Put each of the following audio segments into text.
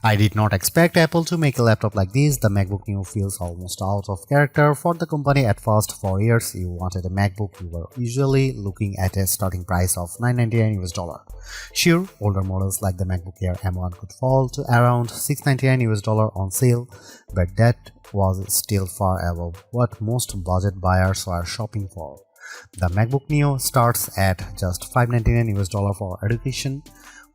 I did not expect Apple to make a laptop like this. The MacBook Neo feels almost out of character for the company at first. For years, you wanted a MacBook, you were usually looking at a starting price of $999 US. Sure, older models like the MacBook Air M1 could fall to around $699 US on sale, but that was still far above what most budget buyers were shopping for. The MacBook Neo starts at just $599 US for education,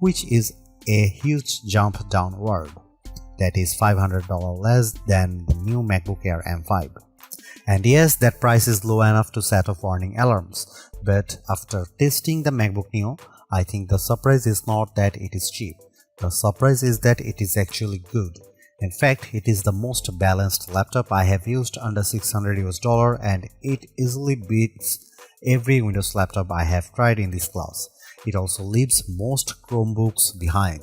which is a huge jump downward. That is $500 less than the new MacBook Air M5. And yes, that price is low enough to set off warning alarms, but after testing the MacBook Neo, I think the surprise is not that it is cheap. The surprise is that it is actually good. In fact, it is the most balanced laptop I have used under $600 US, and it easily beats every Windows laptop I have tried in this class. It also leaves most Chromebooks behind.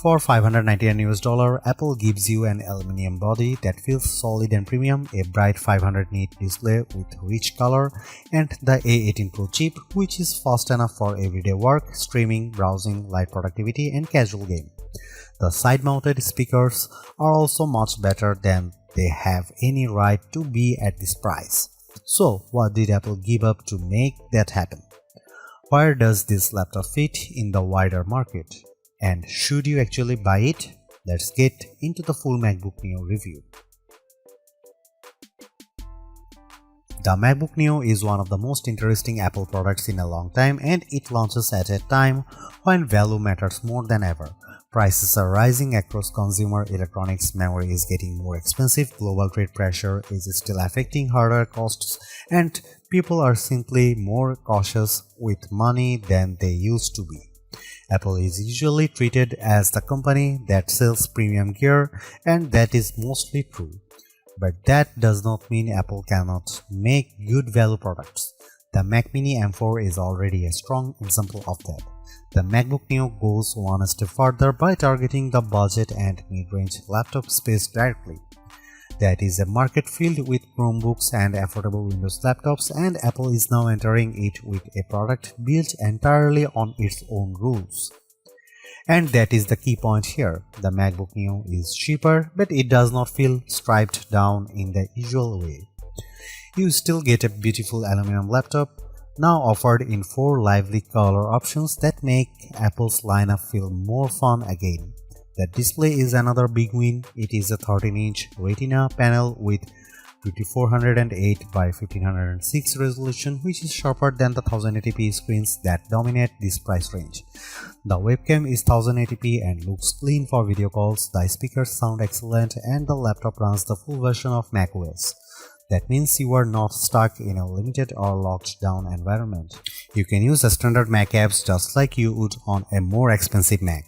For $599 US, Apple gives you an aluminum body that feels solid and premium, a bright 500 nit display with rich color, and the A18 Pro chip, which is fast enough for everyday work, streaming, browsing, light productivity, and casual game. The side-mounted speakers are also much better than they have any right to be at this price. So, what did Apple give up to make that happen? Where does this laptop fit in the wider market? And should you actually buy it? Let's get into the full MacBook Neo review. The MacBook Neo is one of the most interesting Apple products in a long time, and it launches at a time when value matters more than ever. Prices are rising across consumer electronics, memory is getting more expensive, global trade pressure is still affecting hardware costs, and people are simply more cautious with money than they used to be. Apple is usually treated as the company that sells premium gear, and that is mostly true. But that does not mean Apple cannot make good value products. The Mac Mini M4 is already a strong example of that. The MacBook Neo goes one step further by targeting the budget and mid-range laptop space directly. That is a market filled with Chromebooks and affordable Windows laptops, and Apple is now entering it with a product built entirely on its own rules. And that is the key point here. The MacBook Neo is cheaper, but it does not feel striped down in the usual way. You still get a beautiful aluminum laptop, now offered in 4 lively color options that make Apple's lineup feel more fun again. The display is another big win. It is a 13-inch Retina panel with 2408 by 1506 resolution, which is sharper than the 1080p screens that dominate this price range. The webcam is 1080p and looks clean for video calls, the speakers sound excellent, and the laptop runs the full version of macOS. That means you are not stuck in a limited or locked down environment. You can use the standard Mac apps just like you would on a more expensive Mac.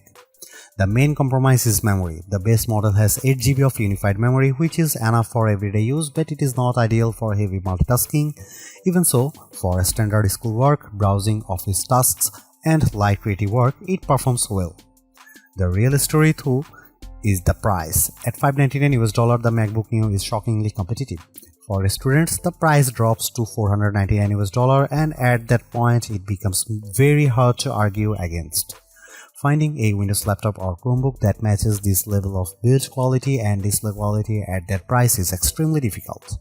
The main compromise is memory. The base model has 8GB of unified memory, which is enough for everyday use, but it is not ideal for heavy multitasking. Even so, for standard schoolwork, browsing, office tasks, and light creative work, it performs well. The real story though is the price. At $599 US, the MacBook Neo is shockingly competitive. For students, the price drops to $499 US, and at that point, it becomes very hard to argue against. Finding a Windows laptop or Chromebook that matches this level of build quality and display quality at that price is extremely difficult.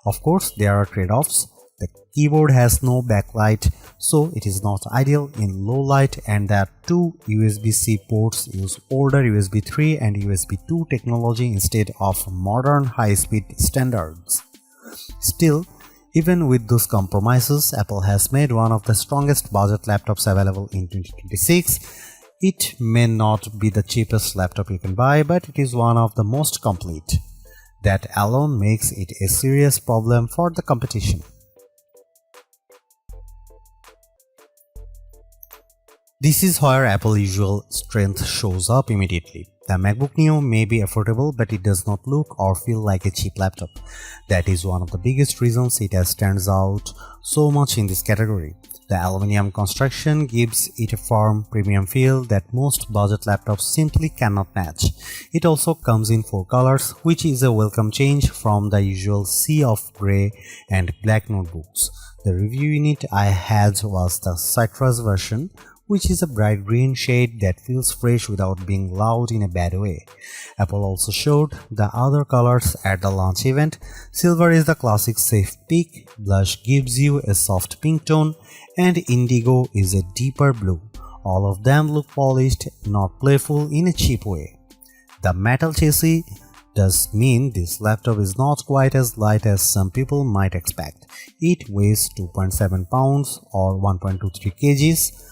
Of course, there are trade-offs. The keyboard has no backlight, so it is not ideal in low light, and the 2 USB-C ports use older USB 3 and USB 2 technology instead of modern high-speed standards. Still, even with those compromises, Apple has made one of the strongest budget laptops available in 2026. It may not be the cheapest laptop you can buy, but it is one of the most complete. That alone makes it a serious problem for the competition. This is where Apple's usual strength shows up immediately. The MacBook Neo may be affordable, but it does not look or feel like a cheap laptop. That is one of the biggest reasons it stands out so much in this category. The aluminum construction gives it a firm, premium feel that most budget laptops simply cannot match. It also comes in 4 colors, which is a welcome change from the usual sea of grey and black notebooks. The review unit I had was the citrus version, which is a bright green shade that feels fresh without being loud in a bad way. Apple also showed the other colors at the launch event. Silver is the classic safe pick, blush gives you a soft pink tone, and indigo is a deeper blue. All of them look polished, not playful in a cheap way. The metal chassis does mean this laptop is not quite as light as some people might expect. It weighs 2.7 pounds or 1.23 kgs,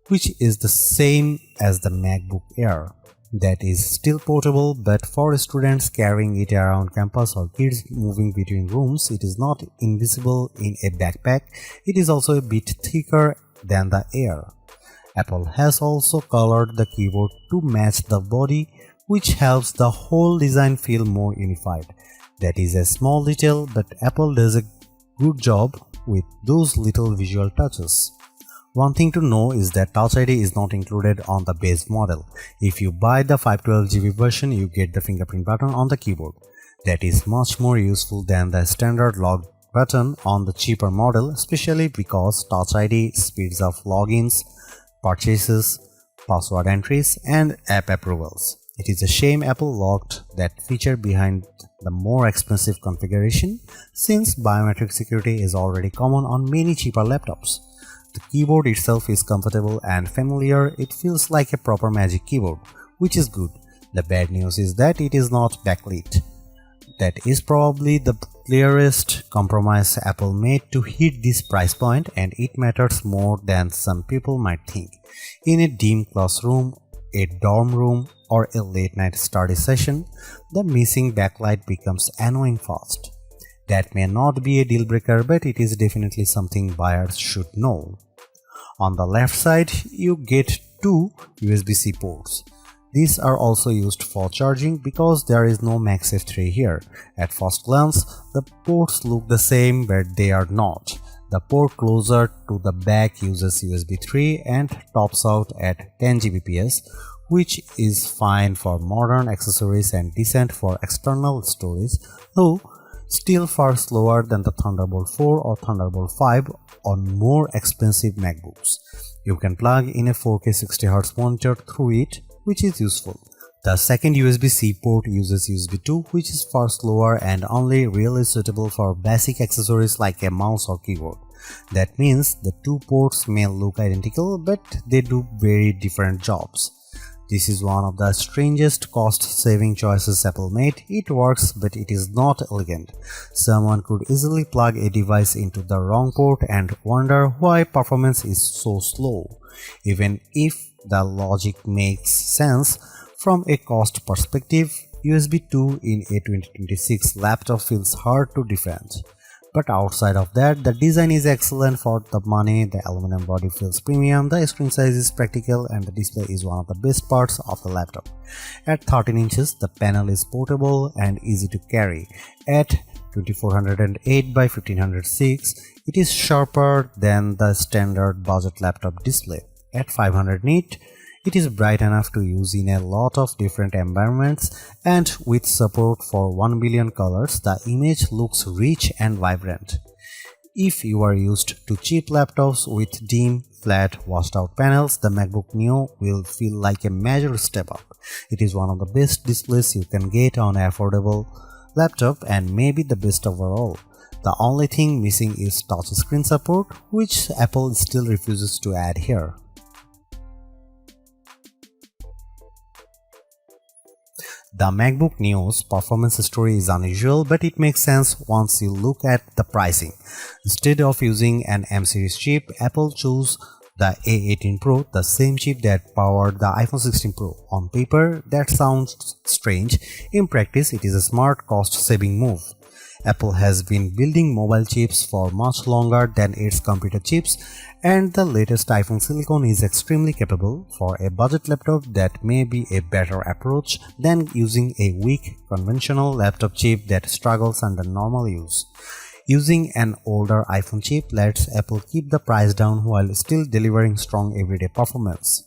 which is the same as the MacBook Air. That is still portable, but for students carrying it around campus or kids moving between rooms, it is not invisible in a backpack. It is also a bit thicker than the Air. Apple has also colored the keyboard to match the body, which helps the whole design feel more unified. That is a small detail, but Apple does a good job with those little visual touches. One thing to know is that Touch ID is not included on the base model. If you buy the 512GB version, you get the fingerprint button on the keyboard. That is much more useful than the standard log button on the cheaper model, especially because Touch ID speeds up logins, purchases, password entries, and app approvals. It is a shame Apple locked that feature behind the more expensive configuration, since biometric security is already common on many cheaper laptops. The keyboard itself is comfortable and familiar. It feels like a proper Magic Keyboard, which is good. The bad news is that it is not backlit. That is probably the clearest compromise Apple made to hit this price point, and it matters more than some people might think. In a dim classroom, a dorm room, or a late night study session, the missing backlight becomes annoying fast. That may not be a deal breaker, but it is definitely something buyers should know. On the left side, you get two USB-C ports. These are also used for charging because there is no MagSafe 3 here. At first glance, the ports look the same, but they are not. The port closer to the back uses USB 3 and tops out at 10 Gbps, which is fine for modern accessories and decent for external storage, though still far slower than the Thunderbolt 4 or Thunderbolt 5 on more expensive MacBooks. You can plug in a 4K 60Hz monitor through it, which is useful. The second USB-C port uses USB 2, which is far slower and only really suitable for basic accessories like a mouse or keyboard. That means the two ports may look identical, but they do very different jobs. This is one of the strangest cost-saving choices Apple made. It works, but it is not elegant. Someone could easily plug a device into the wrong port and wonder why performance is so slow. Even if the logic makes sense from a cost perspective, USB 2 in a 2026 laptop feels hard to defend. But outside of that, the design is excellent for the money, the aluminum body feels premium, the screen size is practical, and the display is one of the best parts of the laptop. At 13 inches, the panel is portable and easy to carry. At 2408 by 1506, it is sharper than the standard budget laptop display. At 500 nit, it is bright enough to use in a lot of different environments, and with support for 1 billion colors, the image looks rich and vibrant. If you are used to cheap laptops with dim, flat, washed out panels, the MacBook Neo will feel like a major step up. It is one of the best displays you can get on an affordable laptop and maybe the best overall. The only thing missing is touchscreen support, which Apple still refuses to add here. The MacBook Neo's performance story is unusual, but it makes sense once you look at the pricing. Instead of using an M series chip, Apple chose the A18 Pro, the same chip that powered the iPhone 16 Pro. On paper, that sounds strange. In practice, it is a smart cost-saving move. Apple has been building mobile chips for much longer than its computer chips, and the latest iPhone silicon is extremely capable. For a budget laptop, that may be a better approach than using a weak conventional laptop chip that struggles under normal use. Using an older iPhone chip lets Apple keep the price down while still delivering strong everyday performance.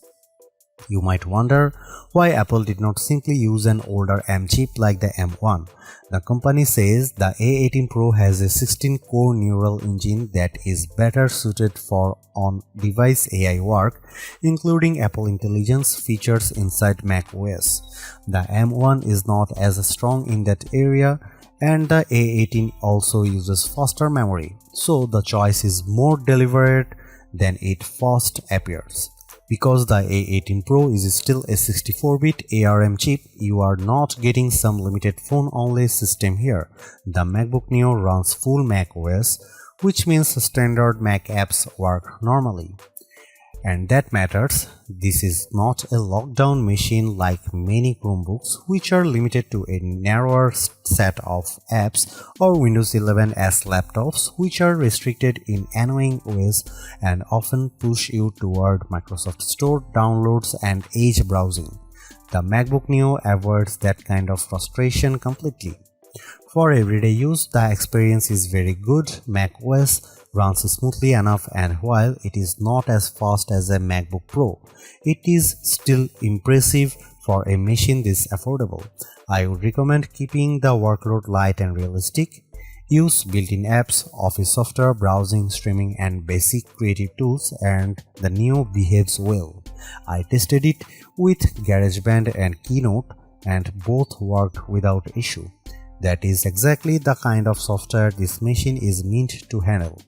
You might wonder why Apple did not simply use an older M chip like the M1. The company says the A18 Pro has a 16-core neural engine that is better suited for on-device AI work, including Apple Intelligence features inside macOS. The M1 is not as strong in that area, and the A18 also uses faster memory, so the choice is more deliberate than it first appears. Because the A18 Pro is still a 64-bit ARM chip, you are not getting some limited phone-only system here. The MacBook Neo runs full macOS, which means standard Mac apps work normally. And that matters. This is not a lockdown machine like many Chromebooks, which are limited to a narrower set of apps, or Windows 11s laptops, which are restricted in annoying ways and often push you toward Microsoft Store downloads and Edge browsing. The MacBook Neo avoids that kind of frustration completely. For everyday use, the experience is very good. macOS runs smoothly enough, and while it is not as fast as a MacBook Pro, it is still impressive for a machine this affordable. I would recommend keeping the workload light and realistic. Use built-in apps, office software, browsing, streaming, and basic creative tools, and the Neo behaves well. I tested it with GarageBand and Keynote, and both worked without issue. That is exactly the kind of software this machine is meant to handle.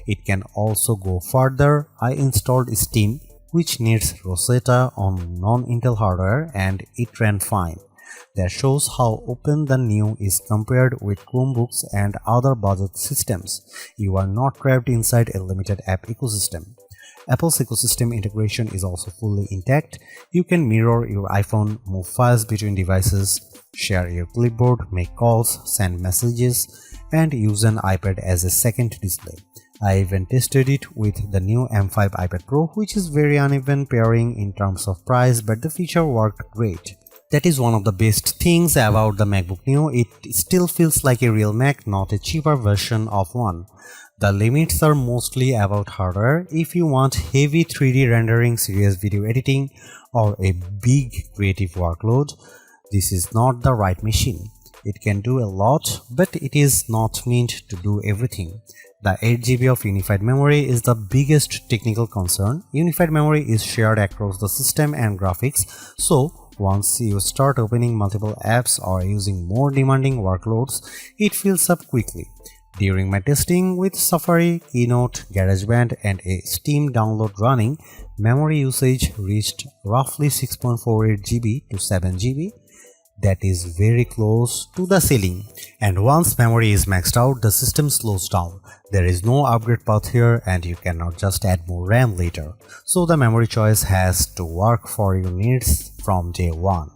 It can also go further. I installed Steam, which needs Rosetta on non-Intel hardware, and it ran fine. That shows how open the Neo is compared with Chromebooks and other budget systems. You are not trapped inside a limited app ecosystem. Apple's ecosystem integration is also fully intact. You can mirror your iPhone, move files between devices, share your clipboard, make calls, send messages, and use an iPad as a second display. I even tested it with the new M5 iPad Pro, which is very uneven pairing in terms of price, but the feature worked great. That is one of the best things about the MacBook Neo. It still feels like a real Mac, not a cheaper version of one. The limits are mostly about hardware. If you want heavy 3D rendering, serious video editing, or a big creative workload, this is not the right machine. It can do a lot, but it is not meant to do everything. The 8GB of unified memory is the biggest technical concern. Unified memory is shared across the system and graphics, so once you start opening multiple apps or using more demanding workloads, it fills up quickly. During my testing with Safari, Keynote, GarageBand, and a Steam download running, memory usage reached roughly 6.48 GB to 7 GB. That is very close to the ceiling. And once memory is maxed out, the system slows down. There is no upgrade path here, and you cannot just add more RAM later. So the memory choice has to work for your needs from day one.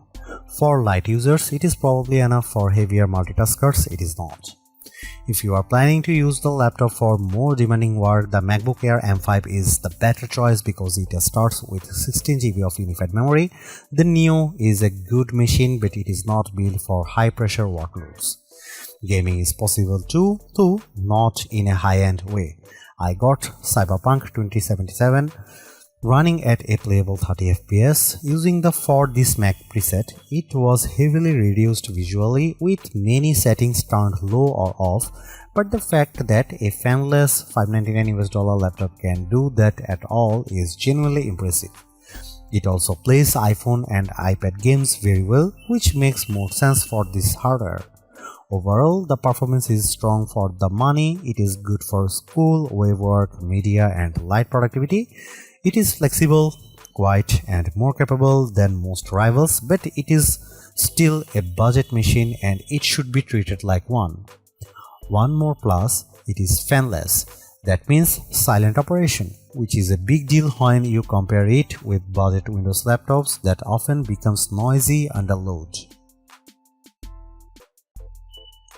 For light users, it is probably enough. For heavier multitaskers, it is not. If you are planning to use the laptop for more demanding work, the MacBook Air M5 is the better choice because it starts with 16 GB of unified memory. The Neo is a good machine, but it is not built for high-pressure workloads. Gaming is possible too, though not in a high-end way. I got Cyberpunk 2077 running at a playable 30 FPS using the For This Mac preset. It was heavily reduced visually with many settings turned low or off, but the fact that a fanless $599 laptop can do that at all is genuinely impressive. It also plays iPhone and iPad games very well, which makes more sense for this hardware. Overall, the performance is strong for the money. It is good for school, web work, media, and light productivity. It is flexible, quiet, and more capable than most rivals, but it is still a budget machine and it should be treated like one. One more plus, it is fanless. That means silent operation, which is a big deal when you compare it with budget Windows laptops that often becomes noisy under load.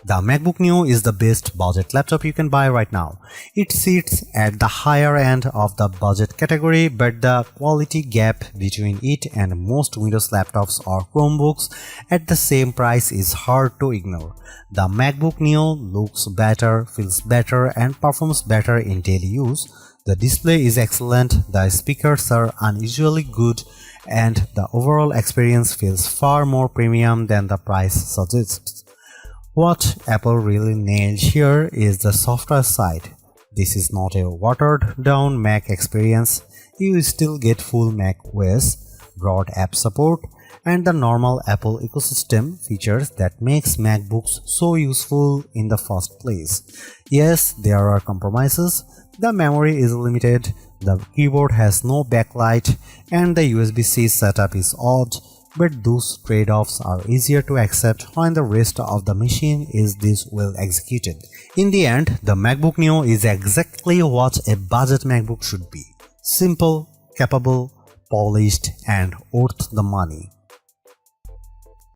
The MacBook Neo is the best budget laptop you can buy right now. It sits at the higher end of the budget category, but the quality gap between it and most Windows laptops or Chromebooks at the same price is hard to ignore. The MacBook Neo looks better, feels better, and performs better in daily use. The display is excellent, the speakers are unusually good, and the overall experience feels far more premium than the price suggests. What Apple really nailed here is the software side. This is not a watered down Mac experience. You still get full Mac OS, broad app support, and the normal Apple ecosystem features that makes MacBooks so useful in the first place. Yes, there are compromises. The memory is limited, the keyboard has no backlight, and the USB-C setup is odd, but those trade-offs are easier to accept when the rest of the machine is this well executed. In the end, the MacBook Neo is exactly what a budget MacBook should be. Simple, capable, polished, and worth the money.